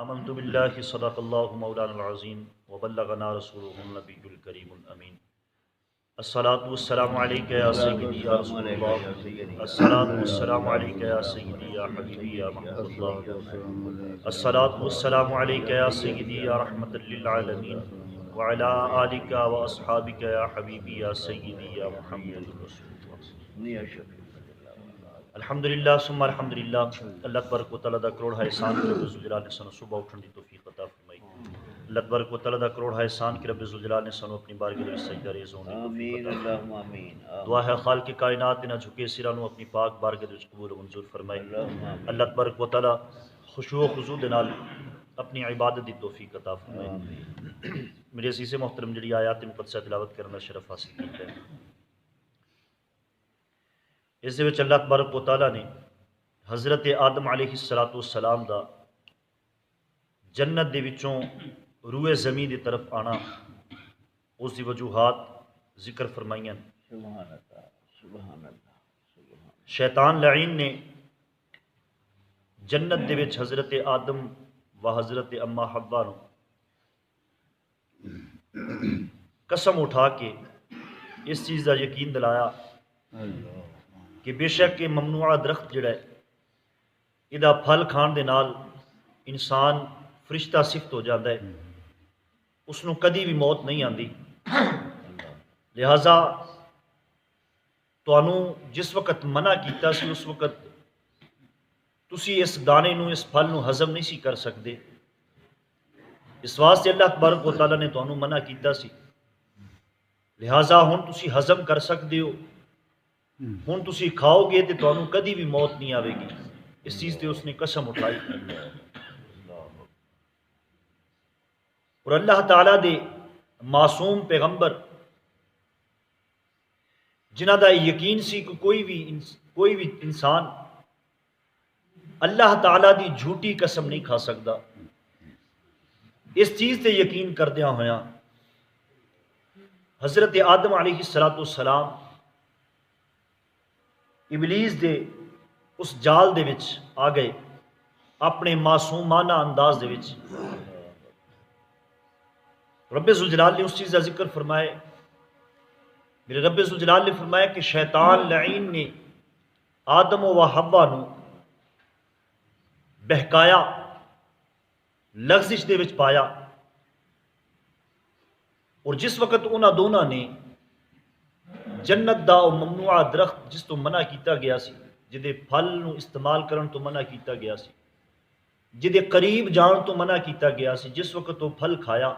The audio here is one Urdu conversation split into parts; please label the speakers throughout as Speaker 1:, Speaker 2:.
Speaker 1: آمنت باللہ صدق اللہ مولانا العظیم وبلغنا رسولہ النبی الکریم الامین الصلاۃ والسلام علیک یا سیدی یا رسول اللہ، الصلاۃ والسلام علیک یا سیدی یا حبیبی یا محمد اللہ، الصلاۃ والسلام علیک یا سیدی یا رحمت للعالمین وعلی آلک و اصحابک یا حبیبی یا سیدی یا محمد رسول اللہ۔ الحمدللہ ثم الحمدللہ، اللہ تبارک و تعالیٰ دا کروڑ احسان کہ رب ذوالجلال نے سانو صبح اٹھن دی توفیق عطا فرمائی۔ اللہ تبارک و تعالیٰ دا کروڑ احسان کہ رب ذوالجلال نے سانو اپنی بارگاہ دے وچ سجدہ ریز ہون دی توفیق عطا فرمائی۔ آمین۔ دعا ہے خالق کائنات نہ جھکے سراں نو اپنی پاک بارگاہ دے وچ قبول و منظور فرمائے۔ اللہ تبارک و تعالیٰ خشوع و خضوع دے نال اپنی عبادت دی توفیق عطا فرمائے۔ میرے عزیز محترم جڑی آیات مقدسہ تلاوت کرنے دا شرف حاصل کیتا ہے، اس دے وچ اللہ تبارک و تعالیٰ نے حضرت آدم علیہ السلام دا جنت دے وچوں روئے زمین دی طرف آنا، اس دی وجوہات ذکر فرمائیاں۔
Speaker 2: سبحان اللہ، سبحان اللہ، سبحان
Speaker 1: شیطان لعین نے جنت دے وچ حضرت آدم و حضرت اما حوا نو قسم اٹھا کے اس چیز دا یقین دلایا
Speaker 2: اللہ۔
Speaker 1: کہ بے شک یہ ممنوعہ درخت جڑا ہے، ادا پھل کھان دے نال انسان فرشتہ صفت ہو جاتا ہے، اس نو کدی بھی موت نہیں آندی۔ لہذا تانوں جس وقت منع کیتا سی اس وقت تسی اس دانے نو، اس پھل نو ہضم نہیں سی کر سکتے، اس واسطے اللہ تبارک و تعالیٰ نے تانوں منع کیتا سی۔ لہذا ہن تسی ہضم کر سکتے ہو، ہن تسی کھاؤ گے تو تانوں کدی بھی موت نہیں آئے گی۔ اس چیز تے اس نے قسم اٹھائی۔ اور اللہ تعالیٰ دے معصوم پیغمبر جنہ دا یقین سی کہ کوئی بھی انسان اللہ تعالیٰ دی جھوٹی قسم نہیں کھا سکتا، اس چیز تے یقین کردیاں ہویاں حضرت آدم علیہ السلام ابلیس دے اس جال دے وچ آ گئے اپنے معصومانہ انداز دے وچ۔ رب ذوالجلال نے اس چیز کا ذکر فرمائے، میرے رب ذوالجلال نے فرمایا کہ شیطان لعین نے آدم و حوا نو بہکایا، لغزش دے وچ پایا، اور جس وقت انہاں دونوں نے جنت دا او ممنوعہ درخت جس تو منع کیتا گیا سی، جدے پھل نو استعمال کرن تو منع کیتا گیا سی، جدے قریب جان تو منع کیتا گیا سی، جس وقت وہ پھل کھایا،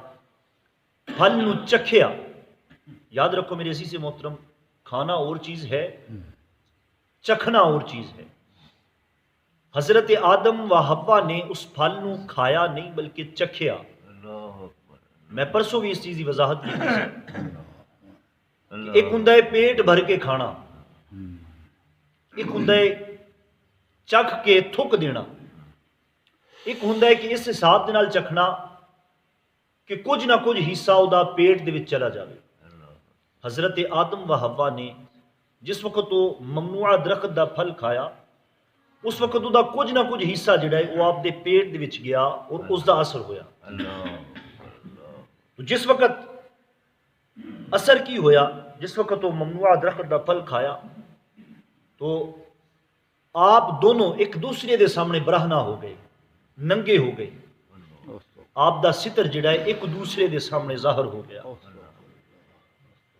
Speaker 1: پھل نو چکھیا۔ یاد رکھو میرے عزیز محترم، کھانا اور چیز ہے، چکھنا اور چیز ہے۔ حضرت آدم و حوا نے اس پھل نو کھایا نہیں بلکہ چکھیا۔ میں پرسوں بھی اس چیز کی وضاحت کی تھی۔ ایک ہوندا ہے پیٹ بھر کے کھانا، ایک ہوندا ہے چکھ کے تھک دینا، ایک ہوندا ہے کہ اس حساب دے نال چکھنا کہ کچھ نہ کچھ حصہ دا پیٹ دے وچ چلا جاوے۔ حضرت آدم و حوا نے جس وقت وہ ممنوعہ درخت دا پھل کھایا، اس وقت دا کچھ نہ کچھ حصہ جڑا ہے وہ آپ دے پیٹ دے وچ گیا اور اس دا اثر ہویا۔ تو جس وقت اثر کی ہویا، جس وقت وہ ممنوعہ درخت دا پھل کھایا تو آپ دونوں ایک دوسرے دے سامنے برہنہ ہو گئے، ننگے ہو گئے، آپ دا ستر جڑا ہے ایک دوسرے دے سامنے ظاہر ہو گیا۔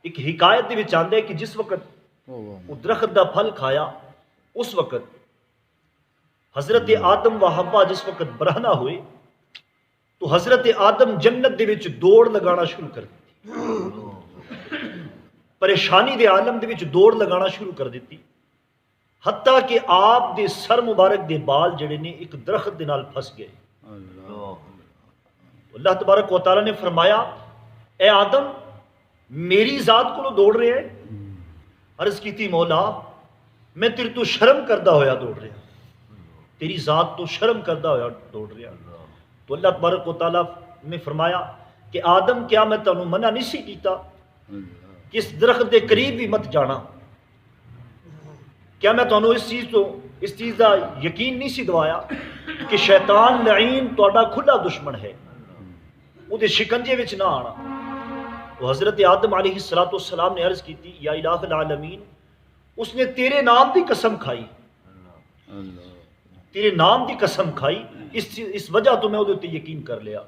Speaker 1: ایک حکایت دے وچ آندا ہے کہ جس وقت وہ درخت دا پھل کھایا اس وقت حضرت آدم و حوا جس وقت برہنہ ہوئے تو حضرت آدم جنت دے وچ دوڑ لگانا شروع کر دی، پریشانی دے عالم دے وچ دوڑ لگانا شروع کر دیتی، حتیٰ کہ آپ دے سر مبارک دے بال جڑے نے ایک درخت دے نال پھس گئے۔ اللہ تبارک و تعالیٰ نے فرمایا، اے آدم میری ذات کو دوڑ رہے ہیں؟ عرض کی تھی مولا میں تیرے تو شرم کردہ ہویا دوڑ رہا، تیری ذات تو شرم کردہ ہویا دوڑ رہا۔ تو اللہ تبارک و تعالیٰ نے فرمایا کہ آدم کیا میں تانوں منع نہیں سی کیتا کہ اس درخت دے قریب بھی مت جانا؟ کیا میں تانوں اس چیز کا یقین نہیں سی دوایا کہ شیطان لعین تہاڈا کھلا دشمن ہے، وہ شکنجے وچ نہ آنا۔ تو حضرت آدم علیہ السلام نے عرض کی تھی یا الہ العالمین، اس نے تیرے نام دی قسم کھائی، تیرے نام دی قسم کھائی، اس وجہ تو میں وہ یقین کر لیا۔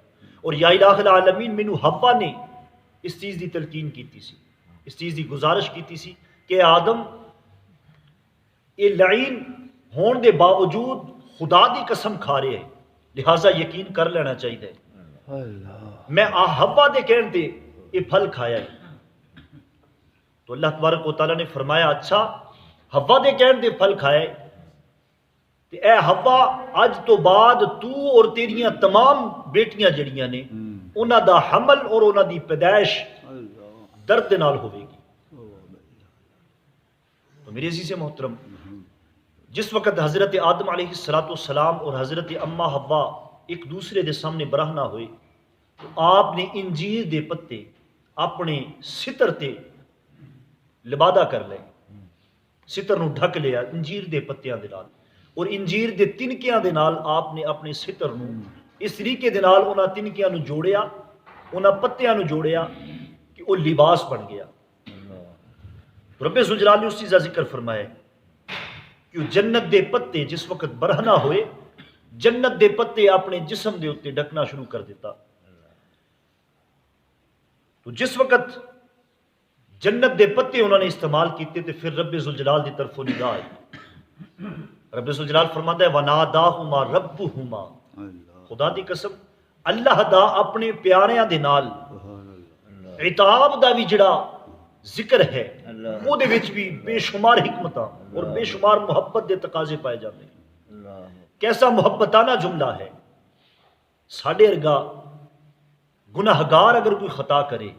Speaker 1: اور یا الہ العالمین مینوں حوا نے اس چیز دی تلقین کیتی سی، اس چیز دی گزارش کیتی سی کہ آدم یہ لعین ہون دے باوجود خدا دی قسم کھا رہے ہیں، لہٰذا یقین کر لینا چاہیے۔ میں حوا دے کہن تے یہ پھل کھایا ہے، تو اللہ تبارک و تعالیٰ نے فرمایا اچھا حوا دے کہن تے پھل کھایا ہے، تے اے حوا اج تو بعد تو اور تیریاں تمام بیٹیاں جڑیاں نے انہاں دا حمل اور انہاں دی پیدائش درد دے نال ہوے گی۔ تو میرے عزیز محترم، جس وقت حضرت آدم علیہ السلام اور حضرت اما حوا ایک دوسرے دے سامنے برہنہ ہوئے تو آپ نے انجیر دے پتے اپنے ستر تے لبادہ کر لے، ستر نو ڈھک لیا انجیر دے پتیاں دے نال، اور انجیر دے تنکیاں دے نال آپ نے اپنے ستر نو اس طریقے دے نال انہاں تنکیاں نو جوڑیا، انہاں پتیاں نو جوڑیا کہ وہ لباس بن گیا۔ رب ذوالجلال نے اس چیز کا ذکر فرمایا کہ جنت دے پتے جس وقت برہنہ ہوئے، جنت دے پتے اپنے جسم دے اتنے ڈھکنا شروع کر دیتا۔ تو جس وقت جنت دے پتے انہوں نے استعمال کیتے تو پھر رب ذوالجلال دی طرف ندا آئی۔ رب ذوالجلال فرماتا ہے وَنَادَاهُمَا رَبُّهُمَا، خدا دی قسم اللہ دا اپنے پیاریاں دے نال عتاب دا بھی جڑا ذکر ہے وہ دے وچ بھی بے شمار حکمتاں اور بے شمار محبت دے تقاضے پائے جاتے ہیں۔ کیسا محبتانہ جملہ ہے، ساڈے ارگا گناہگار اگر کوئی خطا کرے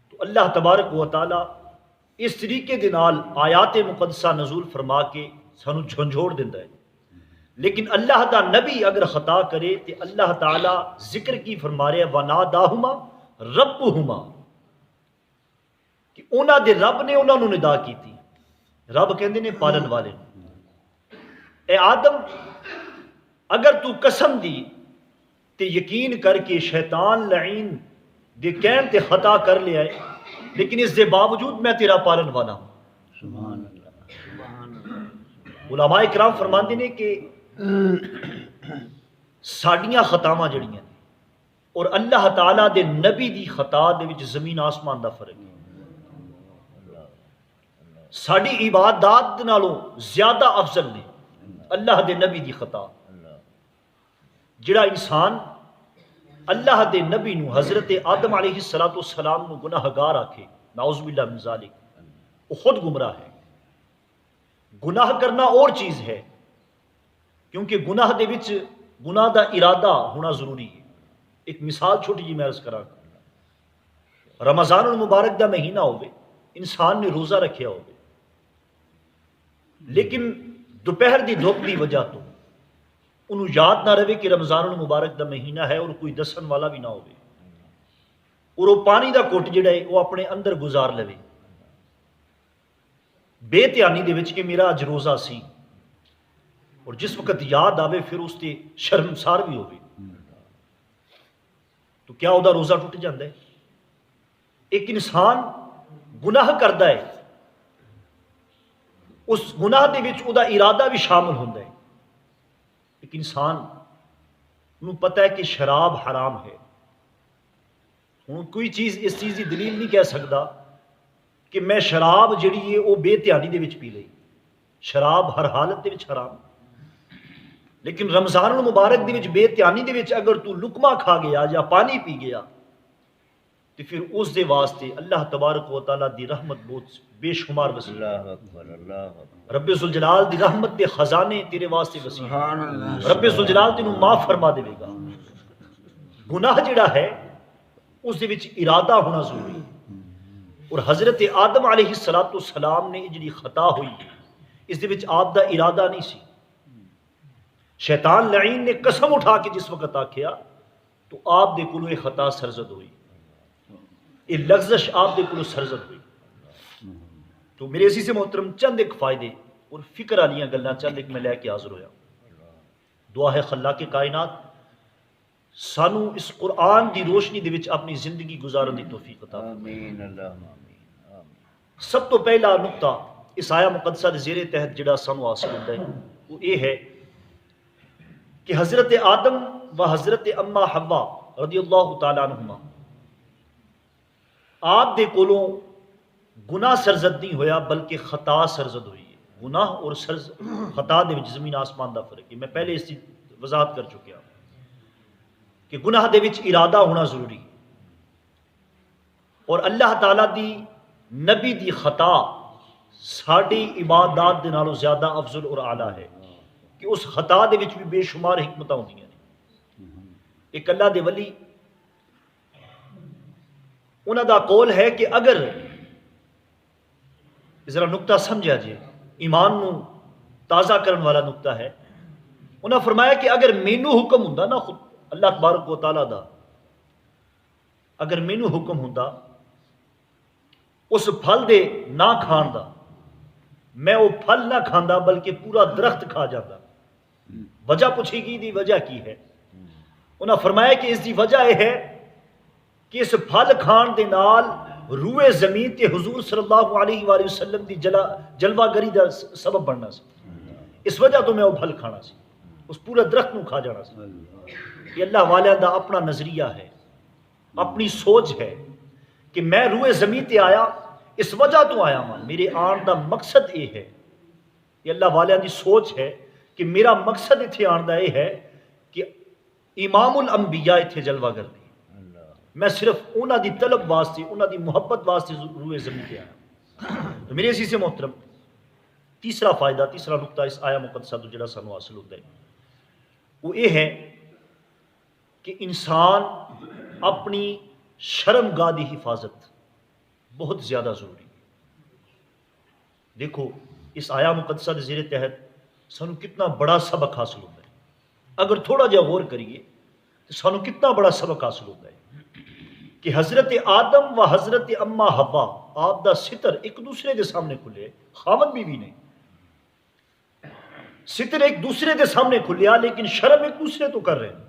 Speaker 1: تو اللہ تبارک و تعالی اس طریقے دے نال آیات مقدسہ نزول فرما کے سانو جھنجھوڑ دیندا ہے، لیکن اللہ دا نبی اگر خطا کرے تو اللہ تعالی ذکر کی فرما رہے وَنَادَاهُمَا رَبُّهُمَا، کہ انہاں دے رب نے انہاں نو ندا کیتی۔ رب کہندے نے پالن والے، اے آدم اگر تو قسم دی تے یقین کر کے شیطان لعین دے کہن تے خطا کر لیا ہے، لیکن اس دے باوجود میں تیرا پالن والا ہوں۔
Speaker 2: سبحان اللہ، سبحان اللہ۔
Speaker 1: علماء کرام فرماندے نے کہ ساڈیاں خطاواں جڑیاں نے اور اللہ تعالیٰ دے نبی دی خطا دے وچ زمین آسمان دا فرق ہے۔ ساڈی عبادات نالوں زیادہ افضل نے اللہ دے نبی دی خطا۔ جڑا انسان اللہ دے نبی نو حضرت آدم علیہ السلام نو گناہگار آکھے، نعوذ باللہ من ذالک، وہ خود گمراہ ہے۔ گناہ کرنا اور چیز ہے، کیونکہ گناہ دے وچ گناہ دا ارادہ ہونا ضروری ہے۔ ایک مثال چھوٹی جی میں عرض کراں، رمضان المبارک دا مہینہ ہوئے، انسان نے روزہ رکھیا ہوئے، لیکن دوپہر دی دھوپ دی وجہ تو انہوں یاد نہ رہے کہ رمضان المبارک دا مہینہ ہے اور کوئی دسن والا بھی نہ ہوئے، اور وہ پانی دا کوٹ جڑا ہے وہ اپنے اندر گزار لوے بے دھیانی دے وچ کہ میرا اج روزہ سی، اور جس وقت یاد آوے پھر اس تے شرمسار بھی ہوئے، تو کیا وہ روزہ ٹوٹ جاتا ہے؟ ایک انسان گناہ کرتا ہے، اس گناہ دے وچ وہ ارادہ بھی شامل ہوتا ہے۔ ایک انسان نو پتہ ہے کہ شراب حرام ہے، ہوں کوئی چیز اس چیز کی دلیل نہیں کہہ سکتا کہ میں شراب جڑی ہے وہ بے دھیانی دے وچ پی لئی، شراب ہر حالت دے وچ حرام، لیکن رمضان المبارک دے وچ بے دھیانی دے وچ اگر تو لقمہ کھا گیا یا پانی پی گیا تو پھر اس دے واسطے اللہ تبارک و تعالیٰ دی رحمت بہت بے شمار وسیع،
Speaker 2: اللہ اکبر، اللہ اکبر،
Speaker 1: رب ذوالجلال دی رحمت دے خزانے تیرے واسطے وسیع،
Speaker 2: سبحان اللہ،
Speaker 1: رب ذوالجلال تینوں معاف فرما دے گا۔ گناہ جڑا ہے اس دے وچ ارادہ ہونا ضروری ہے، اور حضرت آدم علیہ السلام نے جڑی خطا ہوئی اس دے وچ آپ دا ارادہ نہیں سی۔ شیطان لعین نے قسم اٹھا کے جس وقت آکھیا تو آپ دے کولوں یہ خطا سرزد ہوئی، یہ لغزش آپ دے کولوں سرزد ہوئی۔ تو میرے عزیز محترم چند ایک فائدے اور فکر والیاں گلاں چند ایک میں لے کے حاضر ہویا۔ دعا ہے خلاق کائنات سانو اس قرآن دی روشنی دے وچ اپنی زندگی گزارن دی توفیق عطا فرمائے۔
Speaker 2: آمین اللہم آمین آمین۔
Speaker 1: سب تو پہلا نقطہ اس آیا مقدسہ دے زیر تحت جڑا سانو حاصل ہوتا ہے وہ یہ ہے کہ حضرت آدم و حضرت اما حوا رضی اللہ تعالیٰ عنہما آپ دے کولوں گناہ سرزد نہیں ہویا بلکہ خطا سرزد ہوئی ہے۔ گناہ اور خطا دے وچ زمین آسمان دا فرق ہے۔ میں پہلے اس کی وضاحت کر چکیا کہ گناہ دے وچ ارادہ ہونا ضروری ہے، اور اللہ تعالیٰ دی نبی دی خطا ساڑی عبادات دے نالوں زیادہ افضل اور اعلیٰ ہے کہ اس خطا دے وچ بھی بے شمار حکمتاں ہوندیاں نے۔ ایک اللہ دے ولی انہاں دا قول ہے کہ اگر ذرا نقطہ سمجھا جائے، ایمان نو تازہ کرن والا نقطہ ہے، انہاں فرمایا کہ اگر مینو حکم ہوندا نا خود اللہ تبارک و تعالیٰ دا، اگر مینو حکم ہوندا اس پھل دے نہ کھان دا، میں وہ پھل نہ کھاندا بلکہ پورا درخت کھا جاتا۔ وجہ پوچھی گئی دی وجہ کی ہے؟ انہاں فرمایا کہ اس دی وجہ یہ ہے کہ اس پھل کھان دے نال روئے زمین تے حضور صلی اللہ علیہ وآلہ وسلم دی جلوہ گری دا سبب بننا سی، اس وجہ تو میں وہ پھل کھانا سی، اس پورا درخت نو کھا جانا سی۔ یہ اللہ والیاں دا اپنا نظریہ ہے، اپنی سوچ ہے کہ میں روئے زمین تے آیا اس وجہ تو آیا ہاں، میرے آن دا مقصد یہ ہے، یہ اللہ والیاں دی سوچ ہے کہ میرا مقصد اتھے آن دا یہ ہے کہ امام الانبیاء اتھے جلوہ گر دی، میں صرف انہاں دی طلب واسطے، انہاں دی محبت واسطے روئے زمین تے آیا۔ تو میرے عزیز محترم، تیسرا فائدہ، تیسرا نقطہ اس آیا مقدسہ تو جڑا سانو حاصل ہوتا ہے وہ یہ ہے کہ انسان اپنی شرمگاہ دی حفاظت بہت زیادہ ضروری ہے۔ دیکھو اس آیا مقدسہ دے زیر تحت سانو کتنا بڑا سبق حاصل ہوتا ہے، اگر تھوڑا جا غور کریے تو سانو کتنا بڑا سبق حاصل ہوتا ہے کہ حضرت آدم و حضرت اما حوا آپ دا ستر ایک دوسرے دے سامنے کھلے، خاوند بیوی نہیں، ستر ایک دوسرے دے سامنے کھلیا لیکن شرم ایک دوسرے تو کر رہے ہیں۔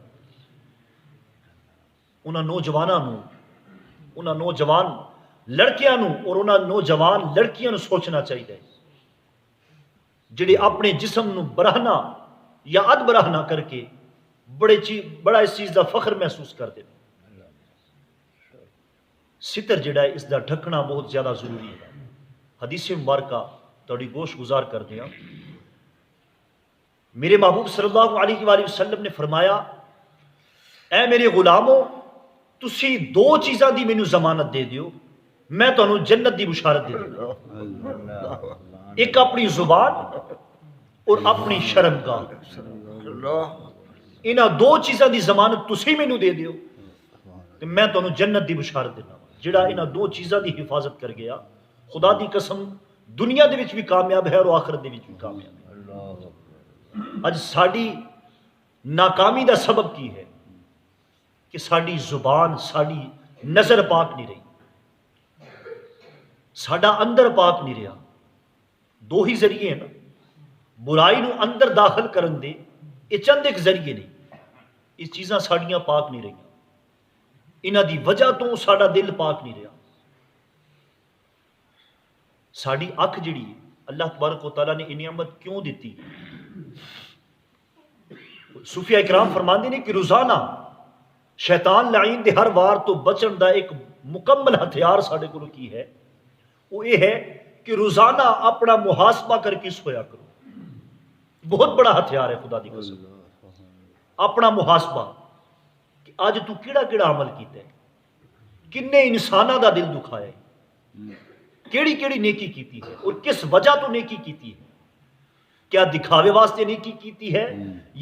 Speaker 1: انہاں نوجواناں نو، انہاں نوجوان لڑکیاں نو اور انہاں نوجوان لڑکیاں نو سوچنا چاہیے جڑے اپنے جسم نو براہنا یا اد براہنا کر کے بڑا اس چیز دا فخر محسوس کرتے ہیں۔ ستر جڑا ہے اس دا ڈھکنا بہت زیادہ ضروری ہے۔ حدیث مبارکہ توڑی گوش گزار کر دیا، میرے محبوب صلی اللہ علیہ وآلہ وسلم نے فرمایا، اے میرے غلاموں تسی دو چیزاں دی مینوں ضمانت دے دیو، میں تانوں جنت دی بشارت دے دیو، ایک اپنی زبان اور اپنی شرمگاہ، انہاں دو چیزاں دی ضمانت تسی مینوں دے دیو کہ میں تانوں جنت دی بشارت دینا۔ جڑا انہاں دو چیزاں دی حفاظت کر گیا خدا دی قسم دنیا دے وچ بھی کامیاب ہے اور آخرت دے وچ بھی کامیاب ہے۔ اج ساڈی ناکامی دا سبب کی ہے کہ ساڈی زبان، ساڈی نظر پاک نہیں رہی، ساڈا اندر پاک نہیں رہا۔ دو ہی ذریعے ہیں نا، برائی نو اندر داخل کرن دے، یہ چند ایک ذریعے نہیں، یہ چیزاں ساڈیاں پاک نہیں رہی، انہاں دی وجہ تو ساڈا دل پاک نہیں رہا۔ ساڈی اکھ جڑی اللہ تبارک و تعالیٰ نے نعمت کیوں دیتی؟ صوفیاء اکرام فرماندے نے کہ روزانہ شیطان لعین دے ہر وار تو بچن دا ایک مکمل ہتھیار ساڈے کولوں کی ہے، وہ یہ ہے کہ روزانہ اپنا محاسبہ کر کے سویا کرو۔ بہت بڑا ہتھیار ہے خدا دی قسم، اپنا محاسبہ کہ آج تو کیڑا کیڑا عمل کیتا ہے، کنے انساناں دا دل دکھایا ہے، کیڑی کیڑی نیکی کیتی ہے اور کس وجہ تو نیکی کیتی ہے، کیا دکھاوے واسطے نیکی کیتی ہے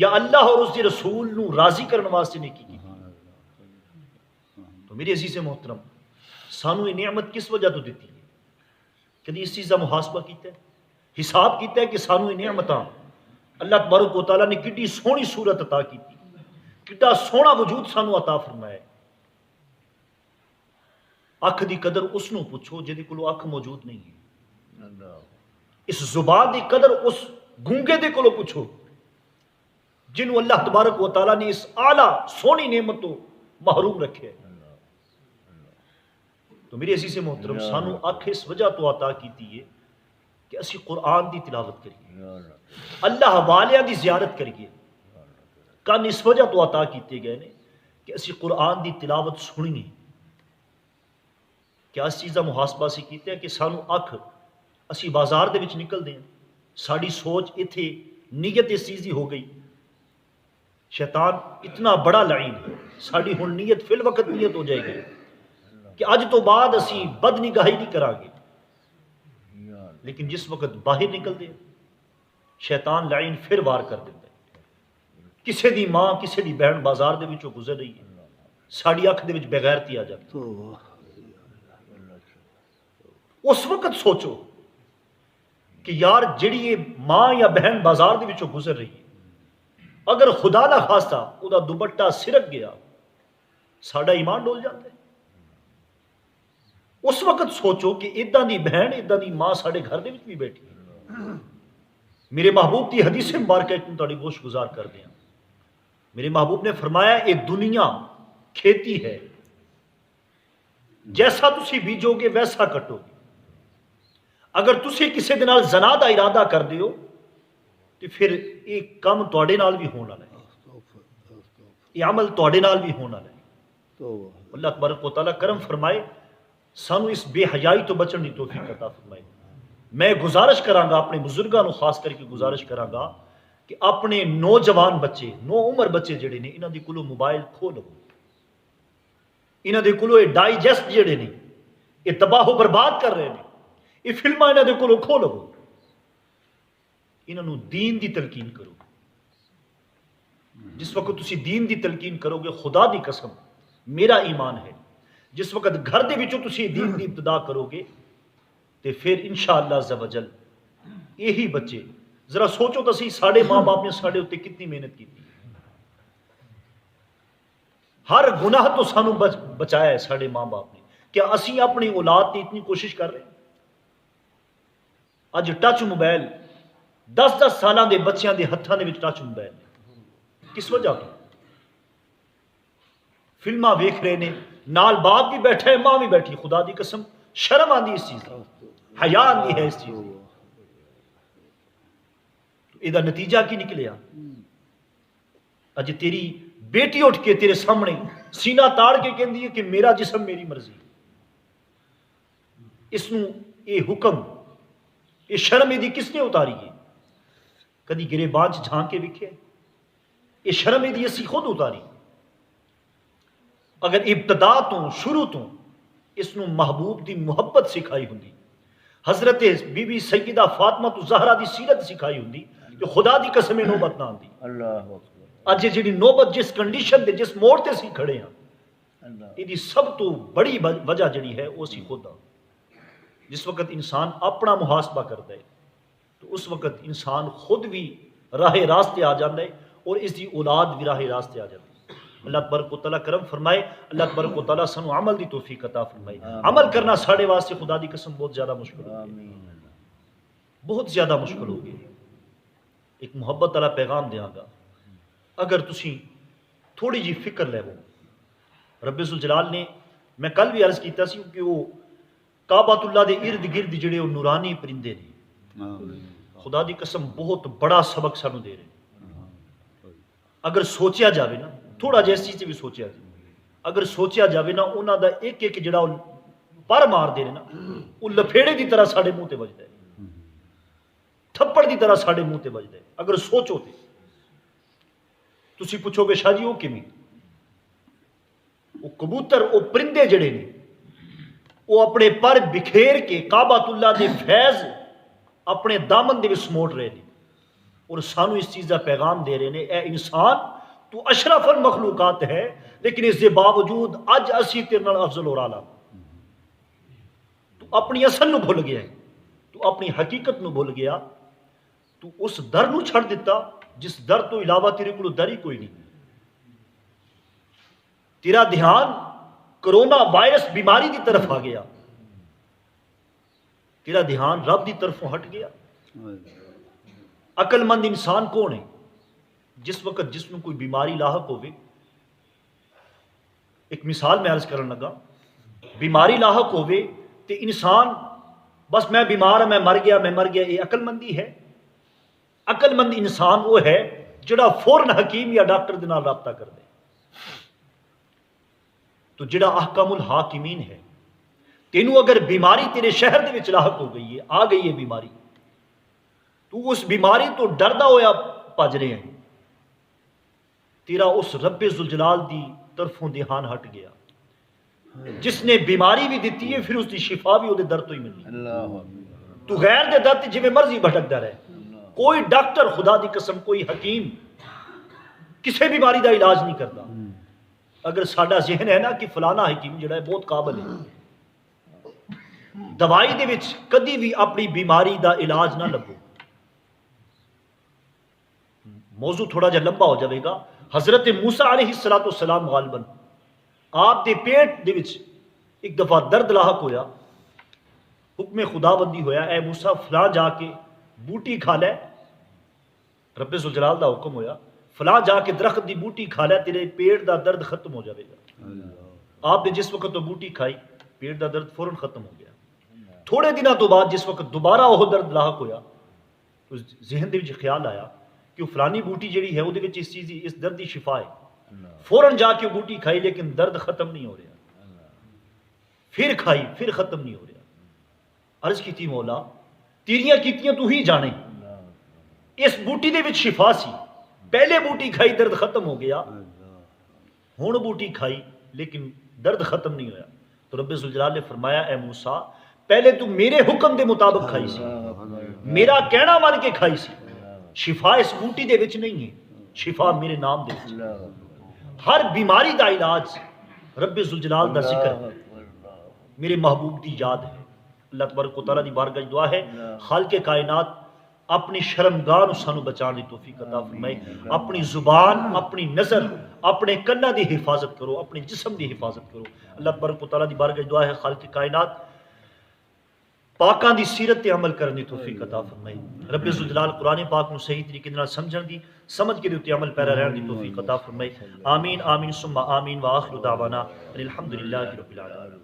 Speaker 1: یا اللہ اور اس کے رسول نو راضی کرنے واسطے نیکی کیتی ہے۔ تو میرے عزیز محترم، سانو یہ نعمت کس وجہ تو دیتی ہے؟ کدی اس چیز کا محاسبہ کیتا ہے، حساب کیتا ہے کہ سانو یہ نعمتاں اللہ تبارک و تعالیٰ نے کتنی سونی صورت عطا کیتی، کتنا سونا وجود سانو عطا فرمایا ہے۔ اکھ دی قدر اس نو پوچھو جدی کولو اکھ موجود نہیں ہے، اس زبان دی قدر اس گونگے دے کولو پوچھو جنہوں اللہ تبارک و تعالیٰ نے اس اعلیٰ سونی نعمت تو محروم رکھے. تو میرے عزیز محترم سانو اکھ اس وجہ تو عطا کیتی ہے کہ اسی قرآن دی تلاوت کریے, اللہ والیاں دی زیارت کریے. کن اس وجہ تو عطا کیتے گئے نے کہ اسی قرآن دی تلاوت سنیے. کیا اس چیز کا محاسبہ سے کیتے ہیں کہ سانو اکھ اسی بازار دے وچ نکل دیں, ساری سوچ اتھے نیت اس چیز دی ہو گئی. شیطان اتنا بڑا لعین ہے, ساری ہن نیت فی الوقت نیت ہو جائے گی کہ اج تو بعد اسی بد نگاہی نہیں کرا گے. لیکن جس وقت باہر نکل دے شیطان لعین پھر وار کر دیتا ہے. کسے دی ماں کسے دی بہن بازار دے وچوں گزر رہی ہے, ساڑی اکھ دے وچ بغیرتی آ جاتی. اس وقت سوچو کہ یار جڑی یہ ماں یا بہن بازار دے وچوں گزر رہی ہے, اگر خدا نہ خواستہ او دا دوپٹہ سرک گیا ساڈا ایمان ڈول جاتا ہے. اس وقت سوچو کہ اداں دی بہن اداں دی ماں ساڈے گھر دے وچ بھی بیٹھی ہے. میرے محبوب دی حدیث مبارکہ کو تہاڈی گوش گزار کر دیا. میرے محبوب نے فرمایا یہ دنیا کھیتی ہے, جیسا تسی بیجو گے ویسا کٹو گے. اگر تسی کسی دے نال زنا دا ارادہ کر دیو تو پھر یہ کم تواڈے نال بھی ہونا ہے, یہ عمل تواڈے نال بھی ہونا ہے. اللہ تبارک و تعالیٰ کرم فرمائے سانو اس بے حیائی تو بچن دی توفیق عطا فرمائے. میں گزارش کراں گا اپنے بزرگاں نو خاص کر کے گزارش کراں گا کہ اپنے نوجوان بچے نو عمر بچے جڑے نے انہاں دی کولو موبائل کھو لو, انہاں دے کولو یہ ڈائجسٹ جڑے نے یہ تباہ و برباد کر رہے ہیں, یہ فلماں انہاں دے کولو کھو لو. انہاں نو دین دی تلقین کرو. جس وقت تسی دین دی تلقین کرو گے خدا دی قسم میرا ایمان ہے جس وقت گھر دے وچوں تسی دین دی ابتدا کرو گے تو پھر انشاءاللہ عز و جل یہی بچے ذرا سوچو تو سی ساڑھے ماں باپ نے ساڑھے ہوتے کتنی محنت کی تھی. ہر گناہ تو سانو بچایا ہے ساڑھے ماں باپ نے. کیا اسی اپنی اولاد کی اتنی کوشش کر رہے ہیں؟ اج ٹچ موبائل 10-10 سالاں دے بچیاں دے ہتھاں دے وچ ٹچ موبائل کس وجہ تو فلماں ویکھ رہے نے, نال باپ بھی بیٹھا ہے ماں بھی بیٹھی. خدا دی قسم شرم آندی اس چیز کی, حیا آندی ہے اس چیز کی. یہ نتیجہ کی نکلیا اج تیری بیٹی اٹھ کے تیرے سامنے سینہ تاڑ کے کہندی ہے کہ میرا جسم میری مرضی. اس نو یہ حکم یہ شرم دی کس نے اتاری ہے؟ کدی گریبان چ جھانک کے ویکھے؟ یہ شرم دی اسی خود اتاری. اگر ابتدا تو شروع تو اس نو محبوب دی محبت سکھائی ہوندی, حضرت بی بی سیدہ فاطمہ تو زہرا دی سیرت سکھائی ہوندی کہ خدا دی قسم نوبت نہ آندی.
Speaker 2: اللہ
Speaker 1: اج جڑی نوبت جس کنڈیشن دے جس موڑ تے سی کھڑے ہیں یہ سب تو بڑی وجہ جڑی ہے وہ سی خود. جس وقت انسان اپنا محاسبہ کرتا ہے تو اس وقت انسان خود بھی راہ راستے آ جاتا ہے اور اس دی اولاد بھی راہ راستے آ جاتی ہے. اللہ تبارک و تعالیٰ کرم فرمائے, اللہ تبارک و تعالیٰ سانو عمل دی توفیق عطا فرمائے. عمل کرنا ساڑھے واسطے خدا دی قسم بہت زیادہ مشکل ہو گئی, بہت زیادہ مشکل ہو گئی. ایک محبت والا پیغام دیاں گا, اگر تسی تھوڑی جی فکر لے وہ رب ذوالجلال نے, میں کل بھی عرض کیتا سی کہ وہ کعبۃ اللہ دے ارد گرد جڑے وہ نورانی پرندے نے, خدا دی قسم بہت بڑا سبق سانو دے رہے. اگر سوچیا جاوے نا تھوڑا جیس چیز سے بھی سوچیا جائے, اگر سوچیا جاوے نا انہاں دا ایک ایک جڑا پر مار دے نا وہ لپھیڑے دی طرح ساڑھے منہ تے بجدا ہے, تھپڑ دی طرح ساڑھے منہ تے بجدا ہے. اگر سوچو تے تسی پوچھو گے شاہ جی وہ کیویں؟ وہ کبوتر وہ پرندے جڑے نے وہ اپنے پر بکھیر کے کعبۃ اللہ دے فیض اپنے دامن دے وچ سموٹ رہے ہیں اور سانو اس چیز کا پیغام دے رہے ہیں, اے انسان تو اشرف المخلوقات ہے لیکن اس کے باوجود اج اسی تیرے نال افضل اور اعلیٰ. تو اپنی اصل نو بھول گیا ہے, تو اپنی حقیقت نو بھول گیا, تو اس در نو چھڑ دیتا جس در تو علاوہ تیرے کو در ہی کوئی نہیں. تیرا دھیان کرونا وائرس بیماری دی طرف آ گیا, تیرا دھیان رب دی طرفوں ہٹ گیا. عقل مند انسان کون ہے جس وقت جس میں کوئی بیماری لاحق ہوئے، ایک مثال میں عرض کرنے لگا، بیماری لاحق ہوئے تو انسان بس میں بیمار ہوں، میں مر گیا، یہ عقل مندی ہے؟ عقل مند انسان وہ ہے جڑا فوراً حکیم یا ڈاکٹر دے نال رابطہ کر دے۔ تو جڑا احکم الحاکمین ہے، تینوں اگر بیماری تیرے شہر دے وچ لاحق ہو گئی ہے، آ گئی ہے بیماری، تو اس بیماری تو ڈردا ہویا پج رہے ہیں، تیرا اس رب ذوالجلال دی طرفوں دھیان ہٹ گیا، جس نے بیماری بھی دیتی ہے پھر اس دی شفا بھی وہ در تو ہی ملنی۔
Speaker 2: اللہ
Speaker 1: تو غیر دے در تے جویں مرضی بھٹکدا رہے، کوئی ڈاکٹر خدا دی قسم کوئی حکیم کسی بیماری دا علاج نہیں کرتا۔ اگر ساڈا ذہن ہے نا کہ فلانا حکیم جڑا ہے بہت قابل ہے، دوائی دے وچ کدی بھی اپنی بیماری دا علاج نہ لبو۔ موضوع تھوڑا جا لمبا ہو جائے گا۔ حضرت موسیٰ علیہ السلام غالباً آپ دے پیٹ دے وچ ایک دفعہ درد لاحق ہویا، حکم خدا بندی ہویا، اے موسیٰ فلاں جا کے بوٹی کھا لے، رب ذوالجلال دا حکم ہویا، فلاں جا کے درخت دی بوٹی کھا لے، تیرے پیٹ دا درد ختم ہو جائے گا۔ آپ نے جس وقت وہ بوٹی کھائی، پیٹ دا درد فوراً ختم ہو گیا۔ تھوڑے دنوں تو بعد جس وقت دوبارہ وہ درد لاحق ہویا، تو ذہن دے وچ خیال آیا کہ وہ فلانی بوٹی جڑی ہے وہ اس چیز اس درد کی شفا ہے، فوراً جا کے وہ بوٹی کھائی لیکن درد ختم نہیں ہو رہا، پھر کھائی پھر ختم نہیں ہو رہا۔ عرض کی تھی مولا تیریاں کیتیاں تو ہی جانے، اس بوٹی دے وچ شفا سی، پہلے بوٹی کھائی درد ختم ہو گیا، ہن بوٹی کھائی لیکن درد ختم نہیں ہوا۔ تو رب ذوالجلال نے فرمایا اے موسیٰ پہلے تو میرے حکم دے مطابق کھائی سی، میرا کہنا مان کے کھائی سی، شفا اس بوٹی دے وچ نہیں ہے، شفا میرے نام دے وچ۔ ہر بیماری دا علاج رب ذوالجلال دا ذکر ہے، میرے محبوب دی یاد ہے۔ اللہ تبارک و تعالیٰ دی بارگاہ دعا ہے خالق کائنات اپنی شرمگاہ نو سانو بچان دی توفیق عطا فرمائے، اپنی زبان، اپنی نظر، اپنے کناں دی حفاظت کرو، اپنے جسم دی حفاظت کرو۔ اللہ تبارک و تعالیٰ دی بارگاہ دعا ہے خالق کائنات پاکاں دی سیرت تے عمل کرنے دی توفیق عطا فرمائے، رب ذوالجلال قرآن پاک نو صحیح طریقے نال سمجھن دی، سمجھ کے دے عمل پیرا رہن دی توفیق عطا فرمائے۔ آمین آمین ثم آمین وآخر دعوانا الحمدللہ رب العالمین۔